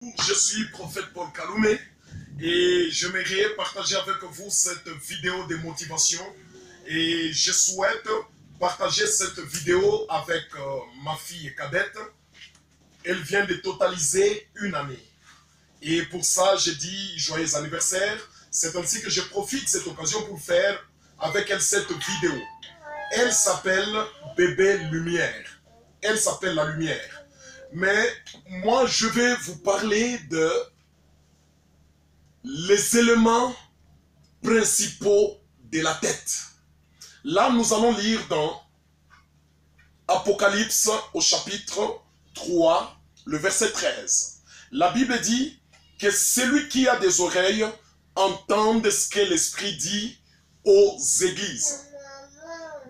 Je suis prophète Paul Kaloumé et j'aimerais partager avec vous cette vidéo de motivation et je souhaite partager cette vidéo avec ma fille cadette. Elle vient de totaliser une année et pour ça je dis joyeux anniversaire. C'est ainsi que je profite de cette occasion pour faire avec elle cette vidéo. Elle s'appelle Bébé Lumière. Elle s'appelle la lumière. Mais moi, je vais vous parler de les éléments principaux de la tête. Là, nous allons lire dans Apocalypse au chapitre 3, le verset 13. La Bible dit que celui qui a des oreilles entende ce que l'Esprit dit aux églises.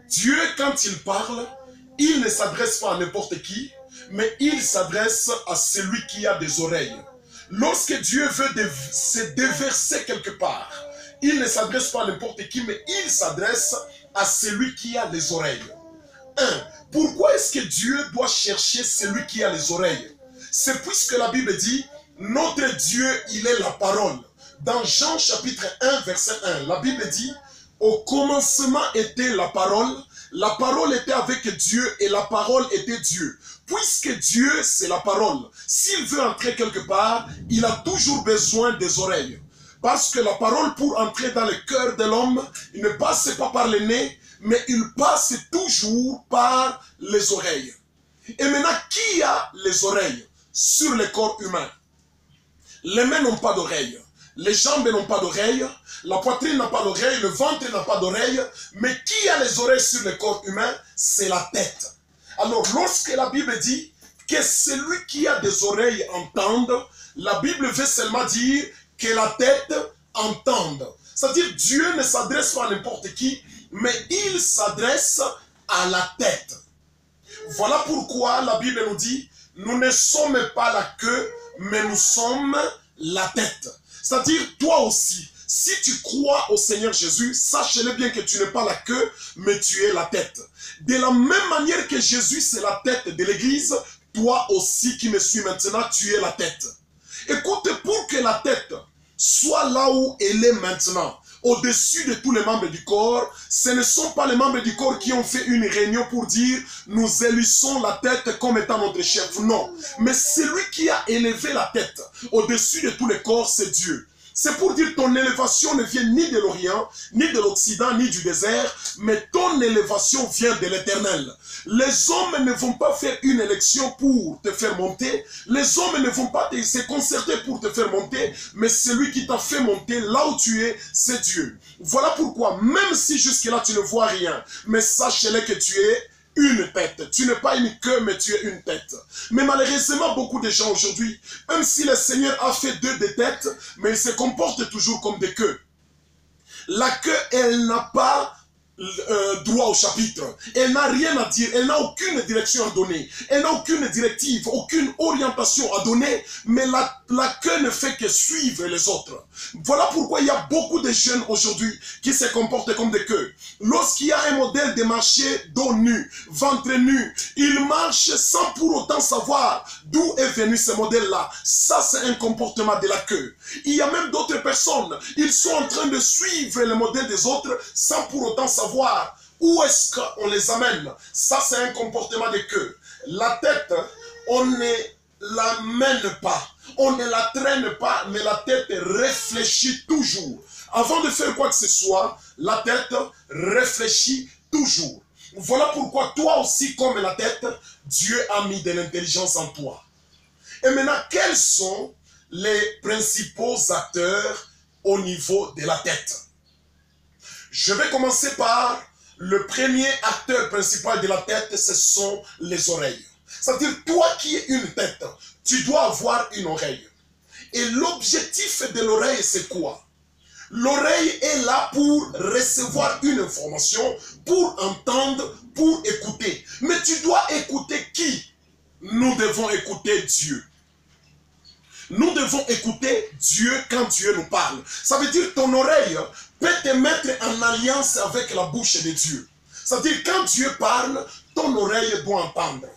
Dieu, quand il parle, il ne s'adresse pas à n'importe qui, mais il s'adresse à celui qui a des oreilles. Lorsque Dieu veut se déverser quelque part, il ne s'adresse pas à n'importe qui, mais il s'adresse à celui qui a les oreilles. Pourquoi est-ce que Dieu doit chercher celui qui a les oreilles? C'est puisque la Bible dit, notre Dieu, il est la parole. Dans Jean chapitre 1, verset 1, la Bible dit, au commencement était la parole était avec Dieu et la parole était Dieu. Puisque Dieu, c'est la parole, s'il veut entrer quelque part, il a toujours besoin des oreilles. Parce que la parole, pour entrer dans le cœur de l'homme, il ne passe pas par le nez, mais il passe toujours par les oreilles. Et maintenant, qui a les oreilles sur le corps humain? Les mains n'ont pas d'oreilles. Les jambes n'ont pas d'oreilles, la poitrine n'a pas d'oreilles, le ventre n'a pas d'oreilles, mais qui a les oreilles sur le corps humain? C'est la tête. Alors, lorsque la Bible dit que celui qui a des oreilles entende, la Bible veut seulement dire que la tête entende. C'est-à-dire, Dieu ne s'adresse pas à n'importe qui, mais il s'adresse à la tête. Voilà pourquoi la Bible nous dit, nous ne sommes pas la queue, mais nous sommes la tête. C'est-à-dire, toi aussi, si tu crois au Seigneur Jésus, sache-le bien que tu n'es pas la queue, mais tu es la tête. De la même manière que Jésus, c'est la tête de l'Église, toi aussi qui me suis maintenant, tu es la tête. Écoute, pour que la tête soit là où elle est maintenant, au-dessus de tous les membres du corps, ce ne sont pas les membres du corps qui ont fait une réunion pour dire « nous élissons la tête comme étant notre chef ». Non, mais celui qui a élevé la tête au-dessus de tous les corps, c'est Dieu. C'est pour dire ton élévation ne vient ni de l'Orient, ni de l'Occident, ni du désert, mais ton élévation vient de l'Éternel. Les hommes ne vont pas faire une élection pour te faire monter, les hommes ne vont pas se concerter pour te faire monter, mais celui qui t'a fait monter là où tu es, c'est Dieu. Voilà pourquoi, même si jusque-là tu ne vois rien, mais sache-le que tu es une tête. Tu n'es pas une queue, mais tu es une tête. Mais malheureusement, beaucoup de gens aujourd'hui, même si le Seigneur a fait deux des têtes, mais ils se comportent toujours comme des queues. La queue, elle n'a pas droit au chapitre. Elle n'a rien à dire, elle n'a aucune direction à donner, elle n'a aucune directive, aucune orientation à donner, mais la queue ne fait que suivre les autres. Voilà pourquoi il y a beaucoup de jeunes aujourd'hui qui se comportent comme des queues. Lorsqu'il y a un modèle de marcher dos nu, ventre nu, ils marchent sans pour autant savoir d'où est venu ce modèle-là. Ça, c'est un comportement de la queue. Il y a même d'autres personnes, ils sont en train de suivre le modèle des autres sans pour autant savoir où est-ce qu'on les amène. Ça, c'est un comportement de queue. La tête, on ne la mène pas, on ne la traîne pas, mais la tête réfléchit toujours. Avant de faire quoi que ce soit, la tête réfléchit toujours. Voilà pourquoi toi aussi, comme la tête, Dieu a mis de l'intelligence en toi. Et maintenant, quels sont les principaux acteurs au niveau de la tête? Je vais commencer par le premier acteur principal de la tête, ce sont les oreilles. C'est-à-dire, toi qui es une tête, tu dois avoir une oreille. Et l'objectif de l'oreille, c'est quoi? L'oreille est là pour recevoir une information, pour entendre, pour écouter. Mais tu dois écouter qui? Nous devons écouter Dieu. Nous devons écouter Dieu quand Dieu nous parle. Ça veut dire que ton oreille peut te mettre en alliance avec la bouche de Dieu. C'est-à-dire quand Dieu parle, ton oreille doit entendre.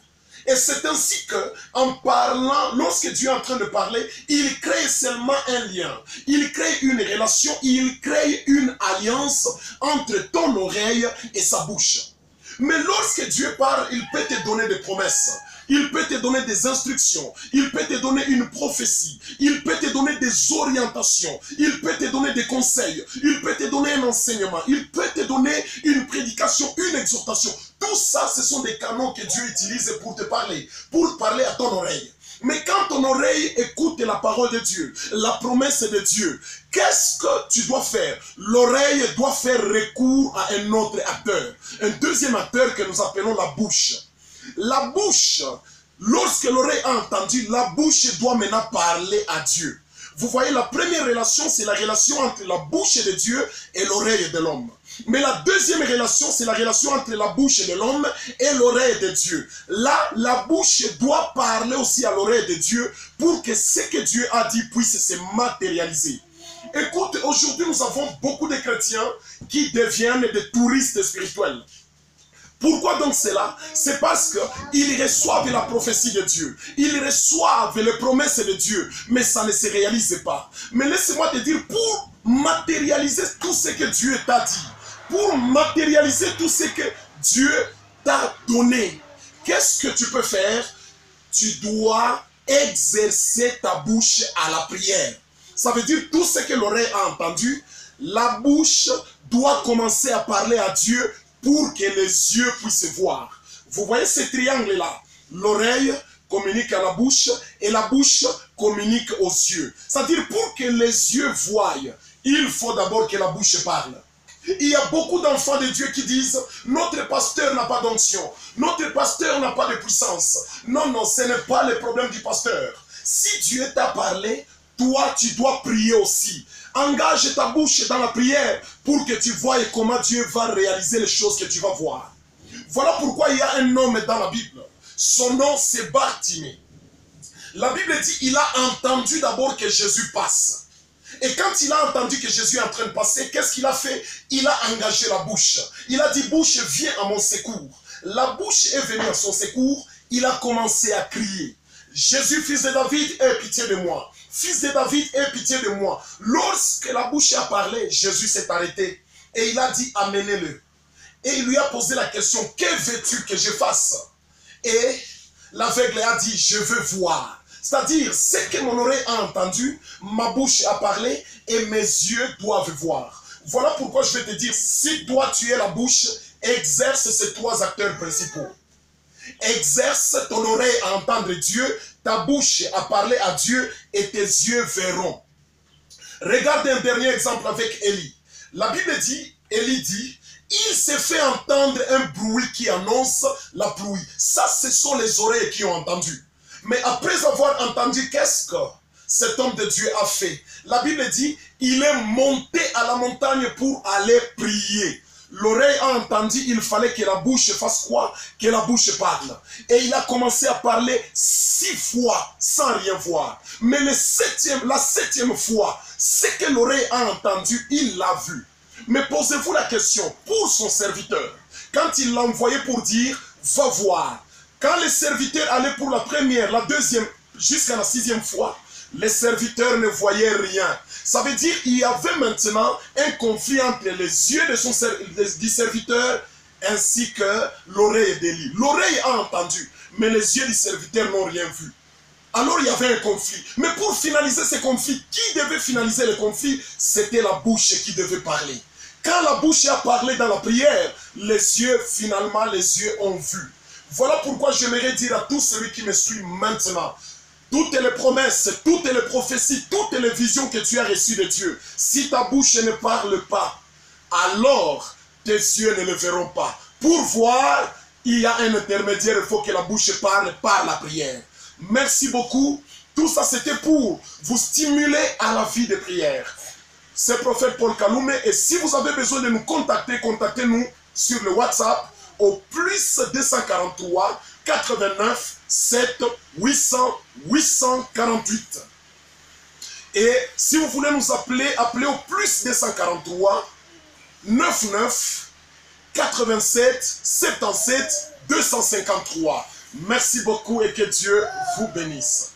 Et c'est ainsi que, en parlant, lorsque Dieu est en train de parler, il crée seulement un lien. Il crée une relation, il crée une alliance entre ton oreille et sa bouche. Mais lorsque Dieu parle, il peut te donner des promesses. Il peut te donner des instructions. Il peut te donner une prophétie. Il peut te donner des orientations. Il peut te donner des conseils. Il peut te donner un enseignement. Il peut te donner une prédication, une exhortation. Tout ça, ce sont des canaux que Dieu utilise pour te parler. Pour parler à ton oreille. Mais quand ton oreille écoute la parole de Dieu, la promesse de Dieu, qu'est-ce que tu dois faire? L'oreille doit faire recours à un autre acteur. Un deuxième acteur que nous appelons la bouche. La bouche, lorsque l'oreille a entendu, la bouche doit maintenant parler à Dieu. Vous voyez, la première relation, c'est la relation entre la bouche de Dieu et l'oreille de l'homme. Mais la deuxième relation, c'est la relation entre la bouche de l'homme et l'oreille de Dieu. Là, la bouche doit parler aussi à l'oreille de Dieu pour que ce que Dieu a dit puisse se matérialiser. Écoute, aujourd'hui, nous avons beaucoup de chrétiens qui deviennent des touristes spirituels. Pourquoi donc cela? C'est parce qu'ils reçoivent la prophétie de Dieu. Ils reçoivent les promesses de Dieu. Mais ça ne se réalise pas. Mais laisse-moi te dire, pour matérialiser tout ce que Dieu t'a dit, pour matérialiser tout ce que Dieu t'a donné, qu'est-ce que tu peux faire? Tu dois exercer ta bouche à la prière. Ça veut dire tout ce que l'oreille a entendu, la bouche doit commencer à parler à Dieu pour que les yeux puissent voir. Vous voyez ce triangle-là? L'oreille communique à la bouche et la bouche communique aux yeux. C'est-à-dire pour que les yeux voient, il faut d'abord que la bouche parle. Il y a beaucoup d'enfants de Dieu qui disent « Notre pasteur n'a pas d'onction, notre pasteur n'a pas de puissance. » Non, non, ce n'est pas le problème du pasteur. Si Dieu t'a parlé, toi, tu dois prier aussi. Engage ta bouche dans la prière pour que tu voies comment Dieu va réaliser les choses que tu vas voir. Voilà pourquoi il y a un homme dans la Bible. Son nom, c'est Bartimée. La Bible dit il a entendu d'abord que Jésus passe. Et quand il a entendu que Jésus est en train de passer, qu'est-ce qu'il a fait? Il a engagé la bouche. Il a dit, bouche, viens à mon secours. La bouche est venue à son secours. Il a commencé à crier. Jésus, fils de David, aie pitié de moi. Fils de David, aie pitié de moi. Lorsque la bouche a parlé, Jésus s'est arrêté. Et il a dit, amenez-le. Et il lui a posé la question, que veux-tu que je fasse? Et l'aveugle a dit, je veux voir. C'est-à-dire, ce que mon oreille a entendu, ma bouche a parlé et mes yeux doivent voir. Voilà pourquoi je vais te dire, si toi tu es la bouche, exerce ces trois acteurs principaux. Exerce ton oreille à entendre Dieu, ta bouche à parler à Dieu et tes yeux verront. Regarde un dernier exemple avec Élie. La Bible dit, Élie dit, il s'est fait entendre un bruit qui annonce la pluie. Ça, ce sont les oreilles qui ont entendu. Mais après avoir entendu, qu'est-ce que cet homme de Dieu a fait? La Bible dit, il est monté à la montagne pour aller prier. L'oreille a entendu, il fallait que la bouche fasse quoi? Que la bouche parle. Et il a commencé à parler 6 fois sans rien voir. Mais la septième fois, ce que l'oreille a entendu, il l'a vu. Mais posez-vous la question, pour son serviteur, quand il l'a envoyé pour dire, va voir. Quand les serviteurs allaient pour la première, la deuxième, jusqu'à la 6e fois, les serviteurs ne voyaient rien. Ça veut dire qu'il y avait maintenant un conflit entre les yeux du serviteur ainsi que l'oreille d'Élie. L'oreille a entendu, mais les yeux du serviteur n'ont rien vu. Alors il y avait un conflit. Mais pour finaliser ce conflit, qui devait finaliser le conflit? C'était la bouche qui devait parler. Quand la bouche a parlé dans la prière, les yeux, finalement, les yeux ont vu. Voilà pourquoi j'aimerais dire à tous ceux qui me suivent maintenant, toutes les promesses, toutes les prophéties, toutes les visions que tu as reçues de Dieu, si ta bouche ne parle pas, alors tes yeux ne le verront pas. Pour voir, il y a un intermédiaire, il faut que la bouche parle par la prière. Merci beaucoup. Tout ça, c'était pour vous stimuler à la vie de prière. C'est prophète Paul Kaloumé. Et si vous avez besoin de nous contacter, contactez-nous sur le WhatsApp au plus 243 89 7 800 848. Et si vous voulez nous appeler, appelez au plus 243 99 87 77 253. Merci beaucoup et que Dieu vous bénisse.